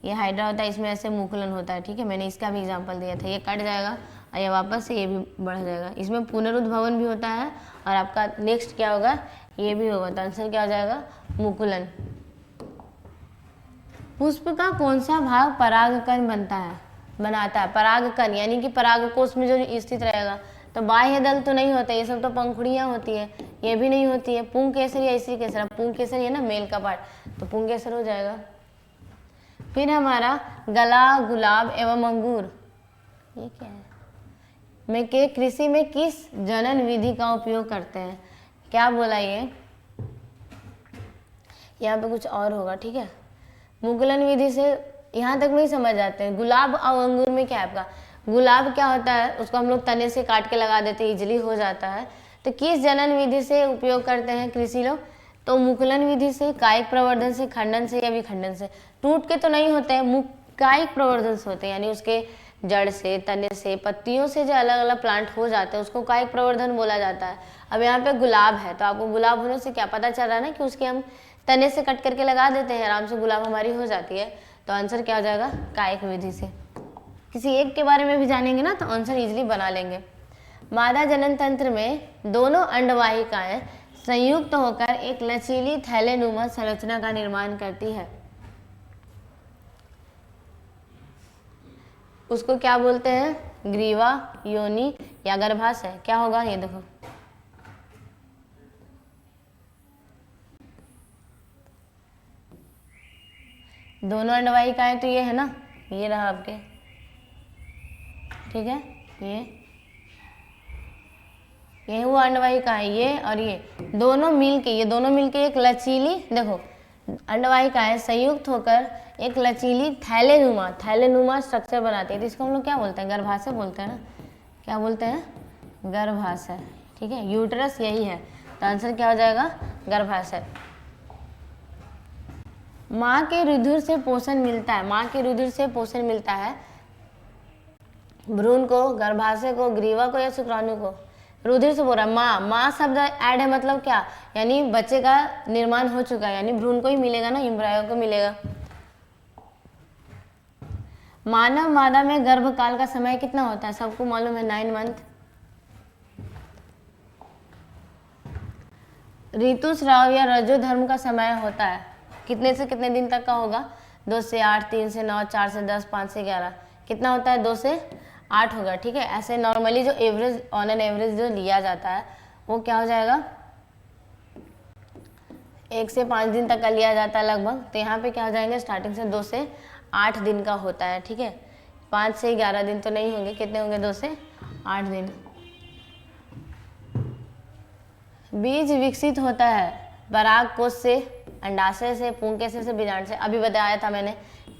ये हाइड्रा होता है, इसमें ऐसे मुकुलन होता है, ठीक है। मैंने इसका भी एग्जांपल दिया था। ये कट जाएगा और ये वापस से ये भी बढ़ जाएगा। इसमें पुनरुद्भवन भी होता है और आपका नेक्स्ट क्या होगा? ये भी होगा। तो आंसर क्या हो जाएगा? मुकुलन। पुष्प का कौन सा भाग परागकण बनता है? बनाता है, परागकण यानी कि परागकोश में जो स्थित रहेगा। तो बाह्य दल तो नहीं होता, ये सब तो पंखुड़ियाँ होती है, ये भी नहीं होती है। पुंकेसर या स्त्रीकेसर, पुंकेसर है ना मेल का पार्ट, तो पुंकेसर हो जाएगा। फिर हमारा गला, गुलाब एवं अंगूर, ये क्या है? में के कृषि में किस जनन विधि का उपयोग करते हैं? क्या बोला ये? यहाँ पे कुछ और होगा, ठीक है। मुकुलन विधि से यहाँ तक नहीं समझ आते हैं। गुलाब और अंगूर में क्या है आपका? गुलाब क्या होता है, उसको हम लोग तने से काट के लगा देते हैं, इजीली हो जाता है। तो किस जनन विधि से उपयोग करते हैं कृषि लोग? तो मुकुलन विधि से, कायिक प्रवर्धन से, खंडन से या विखंडन से। टूट के तो नहीं होते हैं, कायिक प्रवर्धन से होते हैं, यानी उसके जड़ से, तने से, पत्तियों से जो अलग अलग प्लांट हो जाते हैं उसको कायिक प्रवर्धन बोला जाता है। अब यहाँ पे गुलाब है, तो आपको गुलाब होने से क्या पता चल रहा है ना कि उसके हम तने से कट करके लगा देते हैं, आराम से गुलाब हमारी हो जाती है। तो आंसर क्या हो जाएगा? कायिक विधि से। किसी एक के बारे में भी जानेंगे ना तो आंसर इजीली बना लेंगे। मादा जनन तंत्र में दोनों अंडवाहिकाएं संयुक्त होकर एक लचीली थैलेनुमा संरचना का निर्माण करती है। उसको क्या बोलते हैं? ग्रीवा, योनि या गर्भाशय। क्या होगा ये देखो, दोनों अंडवाहिकाएं तो ये है ना, ये रहा आपके, ठीक है। ये वो अंडवाहिका है, ये और ये दोनों मिलके एक लचीली, देखो अंडवाहिकाएं संयुक्त होकर एक लचीली थैलेनुमा स्ट्रक्चर बनाती है। तो इसको हम लोग क्या बोलते हैं? गर्भाशय बोलते हैं ना। क्या बोलते हैं? गर्भाशय, ठीक है। यूट्रस यही है, तो आंसर क्या हो जाएगा? गर्भाशय। माँ के रुधिर से पोषण मिलता है, भ्रूण को, गर्भाशय को, ग्रीवा को या शुक्राणु को? रुधिर से बोल रहा है। माँ शब्द ऐड है, मतलब क्या? यानी बच्चे का निर्माण हो चुका है, यानी भ्रूण को ही मिलेगा ना, एम्ब्रायो को मिलेगा। मानव मादा में गर्भकाल का समय कितना होता है? सबको मालूम है, 9 मंथ। ऋतुस्राव या रजोधर्म का समय होता है, कितने से कितने दिन तक का होगा? 2 से 8, 3 से 9, 4 से 10, 5 से 11। कितना होता है? 2 से 8 होगा, ठीक है। ऐसे नॉर्मली जो एवरेज, ऑन एन एवरेज जो लिया जाता है वो क्या हो जाएगा? 1 से 5 दिन तक का लिया जाता है लगभग। तो यहाँ पे क्या हो जाएंगे? स्टार्टिंग से 2 से 8 दिन का होता है, ठीक है। 5 से 11 दिन तो नहीं होंगे, कितने होंगे? 2 से 8 दिन। बीज विकसित होता है परागकोश से, अंडाशय से, पुंकेसर से, बीजांड से। अभी बताया था मैंने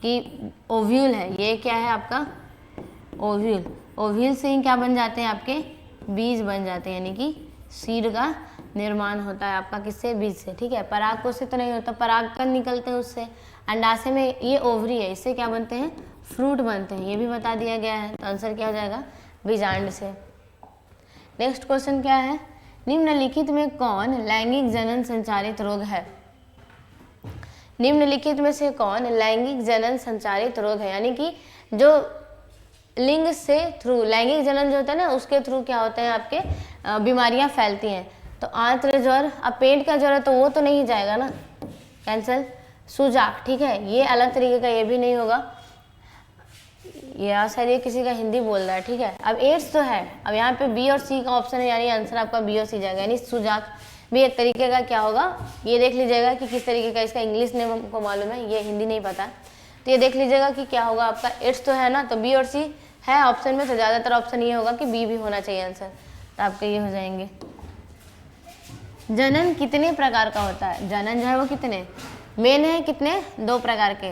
कि ओव्यूल है, ये क्या है आपका? ओव्यूल। ओव्यूल से ही क्या बन जाते हैं? आपके बीज बन जाते हैं, यानी कि सीड का निर्माण होता है आपका किससे? बीज से, ठीक है। परागकोश से तो नहीं होता, परागकण निकलते हैं उससे। अंडाशय में ये ओवरी है, इससे क्या बनते हैं? फ्रूट बनते हैं, ये भी बता दिया गया है। तो आंसर क्या हो जाएगा? बीजांड से। नेक्स्ट क्वेश्चन क्या है? निम्नलिखित में कौन लैंगिक जनन संचारित रोग है? निम्नलिखित में से कौन लैंगिक जनन संचारित रोग है? यानी कि जो लिंग से थ्रू, लैंगिक जनन जो होता है ना, उसके थ्रू क्या होते हैं आपके बीमारियां फैलती हैं। तो आंत्र ज्वर, अब पेट का ज्वर है तो वो तो नहीं जाएगा ना, कैंसल। सुजाक, ठीक है, ये अलग तरीके का, ये भी नहीं होगा। ये शायद ये किसी का हिंदी बोल रहा है, ठीक है। अब एड्स तो है, अब यहाँ पे बी और सी का ऑप्शन है, यानी आंसर आपका बी और सी जाएगा। यानी सुजाक भी एक तरीके का क्या होगा, ये देख लीजिएगा कि किस तरीके का, इसका इंग्लिश नेम हमको मालूम है, ये हिंदी नहीं पता, तो ये देख लीजिएगा कि क्या होगा आपका। एड्स तो है ना, तो बी और सी है ऑप्शन में, तो ज़्यादातर ऑप्शन ये होगा कि बी भी होना चाहिए आंसर, तो आपके ये हो जाएंगे। जनन कितने प्रकार का होता है? जनन जो है वो कितने मेन है? कितने? 2 प्रकार के,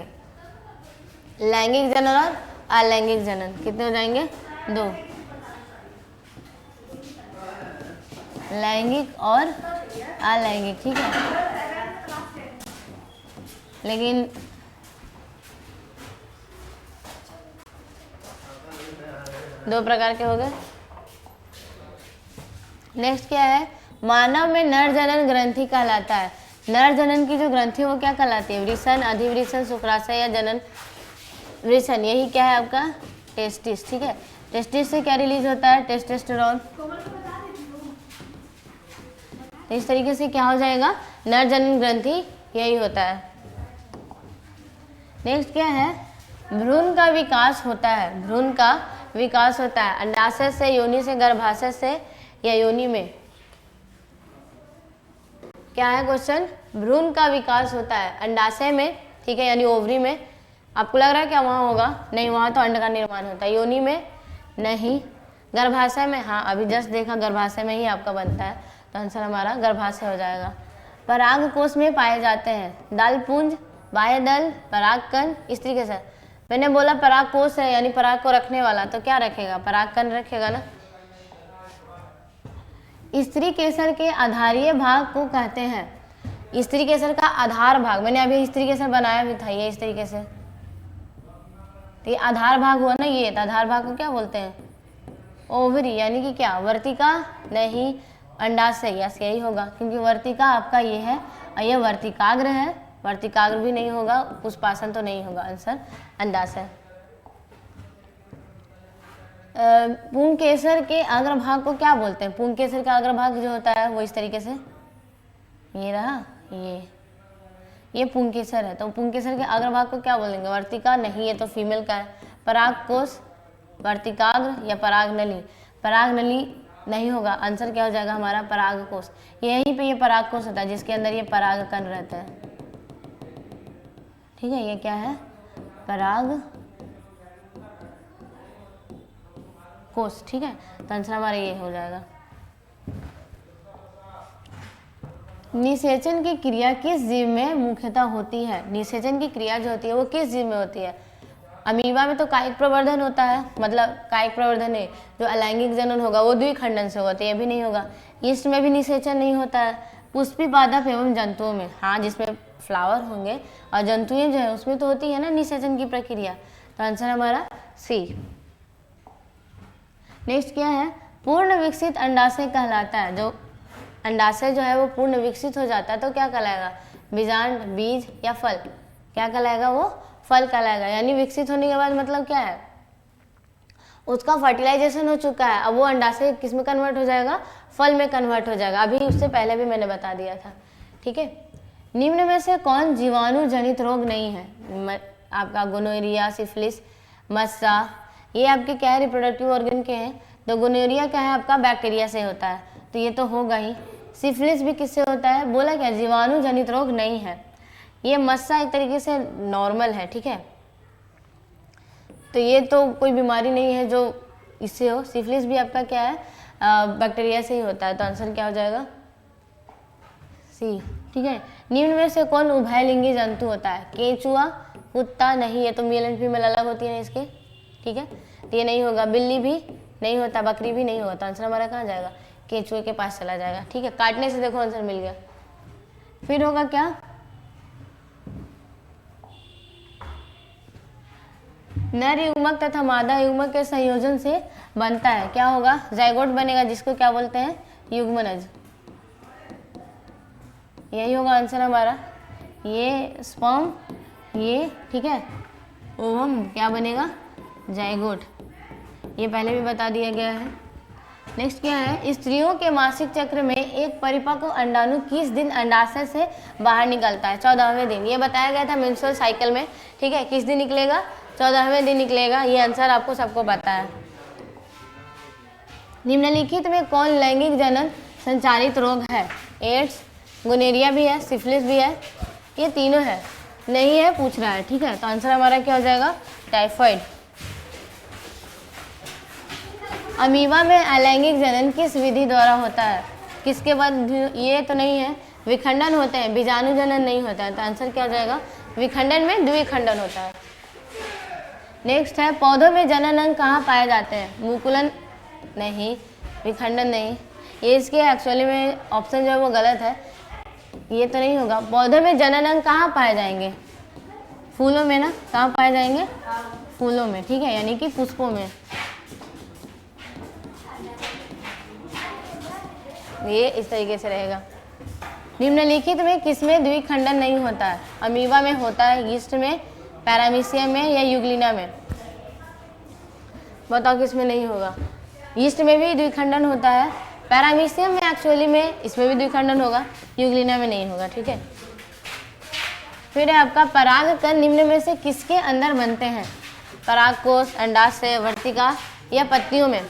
लैंगिक जनन और अलैंगिक जनन। कितने हो जाएंगे? 2, लैंगिक और अलैंगिक, ठीक है। लेकिन दो प्रकार के हो गए। नेक्स्ट क्या है? मानव में नर जनन ग्रंथि कहलाता है। नर जनन की जो ग्रंथि वो क्या कहलाती है? वृषण, अधिवृषण, शुक्राशय या जनन वृषण, यही क्या है आपका? टेस्टिस, ठीक है। टेस्टिस से क्या रिलीज होता है? टेस्टोस्टेरोन। तो इस तरीके से क्या हो जाएगा? नर जनन ग्रंथि यही होता है। नेक्स्ट क्या है? भ्रूण का विकास होता है, भ्रूण का विकास होता है अंडाशय से, योनि से, गर्भाशय से या योनि में? क्या है क्वेश्चन? भ्रूण का विकास होता है अंडाशय में, ठीक है, यानी ओवरी में। आपको लग रहा है क्या वहाँ होगा? नहीं, वहाँ तो अंड का निर्माण होता है। योनि में? नहीं। गर्भाशय में? हाँ, अभी जस्ट देखा, गर्भाशय में ही आपका बनता है, तो आंसर हमारा गर्भाशय हो जाएगा। पराग कोष में पाए जाते हैं दल पुंज, बाह्य दल, परागकण, इस तरीके से। मैंने बोला पराग कोष है यानी पराग को रखने वाला, तो क्या रखेगा? परागकण रखेगा ना। स्त्री केसर के आधारीय भाग को कहते हैं। स्त्री केसर का आधार भाग, मैंने अभी स्त्री केसर बनाया भी था, ये इस तरीके से, तो ये आधार भाग हुआ ना, ये तो आधार भाग को क्या बोलते हैं? ओवरी, यानी कि क्या? वर्तिका? नहीं, अंडाशय, यस यही होगा, क्योंकि वर्तिका आपका ये है और ये वर्तिकाग्र है, वर्तिकाग्र भी नहीं होगा, पुष्पासन तो नहीं होगा, आंसर अंडाशय। पुंकेसर के अग्रभाग को क्या बोलते हैं? पुंकेसर का अग्रभाग जो होता है वो इस तरीके से, ये रहा, ये पुंकेसर है, तो पुंकेसर के अग्रभाग को क्या बोलेंगे? वर्तिका? नहीं, ये तो फीमेल का है। परागकोश, वर्तिकाग्र या परागनली? परागनली नहीं होगा, आंसर क्या हो जाएगा हमारा? परागकोश। यहीं पे ये परागकोश होता है जिसके अंदर ये परागकण रहता है, ठीक है, ये क्या है? पराग कोष, ठीक है, तो आंसर हमारा ये हो जाएगा। निषेचन की क्रिया किस जीव में मुख्यतः होती है? निषेचन की क्रिया जो होती है वो किस जीव में होती है? अमीबा में तो कायिक प्रवर्धन होता है, मतलब कायिक प्रवर्धन है, जो अलैंगिक जनन होगा वो द्विखंडन से होता है, ये भी नहीं होगा। ईस्ट में भी निषेचन नहीं होता है। पुष्पी पादप एवं जंतुओं में, हाँ, जिसमें फ्लावर होंगे और जंतुएं जो है उसमें तो होती है ना निषेचन की प्रक्रिया, तो आंसर हमारा सी। नेक्स्ट क्या है? पूर्ण विकसित अंडाशय कहलाता है। जो अंडाशय जो है वो पूर्ण विकसित हो जाता है तो क्या कहलाएगा? बीजांड, बीज या फल? क्या कहलाएगा? वो फल कहलाएगा। यानी विकसित होने के बाद मतलब क्या है? उसका फर्टिलाइजेशन हो चुका है, अब वो अंडाशय किस में कन्वर्ट हो जाएगा? फल में कन्वर्ट हो जाएगा। अभी उससे पहले भी मैंने बता दिया था, ठीक है। निम्न में से कौन जीवाणु जनित रोग नहीं है? आपका गोनोरिया, सिफिलिस, मस्सा, ये आपके क्या है? रिप्रोडक्टिव ऑर्गन के हैं। तो गोनोरिया क्या है? आपका बैक्टीरिया से होता है, तो ये तो होगा ही। सिफिलिस भी किससे होता है? बोला क्या? जीवाणु जनित रोग नहीं है। ये मस्सा एक तरीके से नॉर्मल है, ठीक है, तो ये तो कोई बीमारी नहीं है जो इससे हो। सिफिलिस भी आपका क्या है? बैक्टीरिया से ही होता है, तो आंसर क्या हो जाएगा? सी, ठीक है। निम्न में से कौन उभयलिंगी जंतु होता है? केंचुआ, कुत्ता? नहीं, ये तो मेल एंड फीमेल अलग होती है इसके, ठीक है, तो ये नहीं होगा। बिल्ली भी नहीं होता, बकरी भी नहीं होगा, तो आंसर हमारा कहाँ जाएगा? केंचुए के पास चला जाएगा, ठीक है। काटने से देखो आंसर मिल गया। फिर होगा क्या? नर युग्मक तथा मादा युग्मक के संयोजन से बनता है, क्या होगा? जाइगोट बनेगा, जिसको क्या बोलते हैं? युग्मनज। यही होगा आंसर हमारा। ये स्पर्म, ये, ठीक है, ओवम क्या बनेगा? जाइगोट। ये पहले भी बता दिया गया है। नेक्स्ट क्या है? स्त्रियों के मासिक चक्र में एक परिपक्व अंडाणु किस दिन अंडाशय से बाहर निकलता है? 14वें दिन। ये बताया गया था मेंस्ट्रुअल साइकिल में, ठीक है, किस दिन निकलेगा? 14वें दिन निकलेगा। ये आंसर आपको सबको पता है। निम्नलिखित में कौन लैंगिक जनन संचालित रोग है? एड्स, गोनेरिया भी है, सिफिलिस भी है, ये तीनों है। नहीं है पूछ रहा है, ठीक है, तो आंसर हमारा क्या हो जाएगा? टाइफाइड। अमीबा में अलैंगिक जनन किस विधि द्वारा होता है? किसके बाद? ये तो नहीं है, विखंडन होते हैं, बीजाणु जनन नहीं होता है, तो आंसर क्या हो जाएगा? विखंडन में द्विखंडन होता है। नेक्स्ट है, पौधों में जनन अंग कहाँ पाए जाते हैं? मुकुलन? नहीं, विखंडन नहीं, ये इसके एक्चुअली में ऑप्शन जो है वो गलत है, ये तो नहीं होगा। पौधों में जनन अंग कहाँ पाए जाएंगे? फूलों में ना, कहाँ पाए जाएंगे? फूलों में, ठीक है, यानी कि पुष्पों में। ये इस तरीके से रहेगा। निम्नलिखित में किसमें द्विखंडन नहीं होता है? अमीबा में होता है, यीस्ट में, पैरामीशियम में या यूग्लिना में? बताओ किसमें नहीं होगा? यीस्ट में भी द्विखंडन होता है, पैरामीशियम में एक्चुअली में इसमें भी द्विखंडन होगा, यूग्लिना में नहीं होगा, ठीक है। फिर है आपका परागकण निम्न में से किसके अंदर बनते हैं? परागकोश अंडाशय से, वर्तिका या पत्तियों में।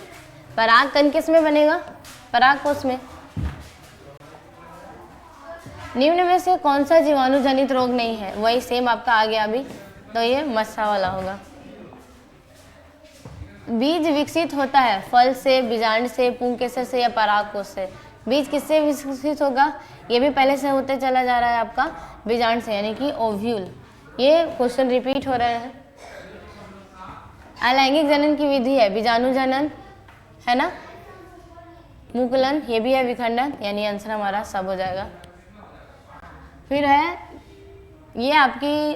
परागकण किस में बनेगा? परागकोश में। निम्न में से कौन सा जीवाणु जनित रोग नहीं है? वही सेम आपका आ गया अभी, तो ये मस्सा वाला होगा। बीज विकसित होता है फल से, बीजांड से, पुंकेसर से या परागकोश से? बीज किससे विकसित होगा? ये भी पहले से होते चला जा रहा है आपका बीजांड से, यानी कि ओव्यूल। ये क्वेश्चन रिपीट हो रहे हैं। अलैंगिक जनन की विधि है बीजाणु जनन, है ना, मुकुलन, ये भी है विखंडन, यानी आंसर हमारा सब हो जाएगा। फिर है ये आपकी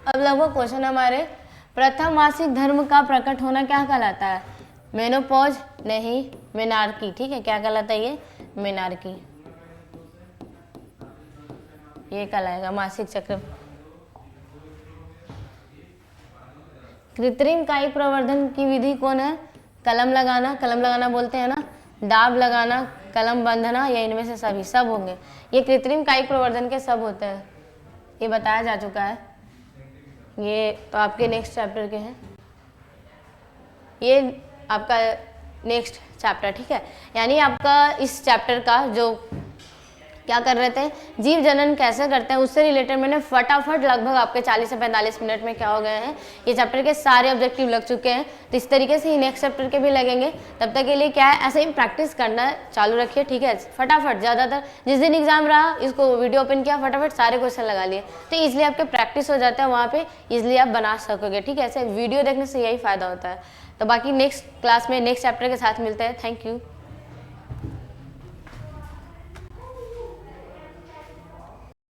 अब लगभग क्वेश्चन हमारे, प्रथम मासिक धर्म का प्रकट होना क्या कहलाता है? मेनोपॉज नहीं, मेनार्की। ठीक है, क्या कहलाता है ये? मेनार्की। ये कहलाएगा मासिक चक्र। कृत्रिम कायिक प्रवर्धन की विधि कौन है? कलम लगाना, कलम लगाना बोलते हैं ना, दाब लगाना, कलम बंधना, या इनमें से सभी सब होंगे। ये कृत्रिम कायिक प्रवर्धन के सब होते हैं, ये बताया जा चुका है। ये तो आपके नेक्स्ट चैप्टर के हैं, ये आपका नेक्स्ट चैप्टर। ठीक है, यानी आपका इस चैप्टर का जो क्या कर रहे थे, जीव जनन कैसे करते हैं, उससे रिलेटेड मैंने फटाफट लगभग आपके 40 से 45 मिनट में क्या हो गए हैं, ये चैप्टर के सारे ऑब्जेक्टिव लग चुके हैं। तो इस तरीके से ही नेक्स्ट चैप्टर के भी लगेंगे। तब तक के लिए क्या है, ऐसे ही प्रैक्टिस करना चालू रखिए। ठीक है, फटाफट, ज़्यादातर जिस दिन एग्जाम रहा इसको वीडियो ओपन किया, फटाफट सारे क्वेश्चन लगा लिए, तो ईजिली आपके प्रैक्टिस हो जाता है, वहाँ पे ईजिली आप बना सकोगे। ठीक है, ऐसे वीडियो देखने से यही फायदा होता है। तो बाकी नेक्स्ट क्लास में नेक्स्ट चैप्टर के साथ मिलते हैं। Thank you.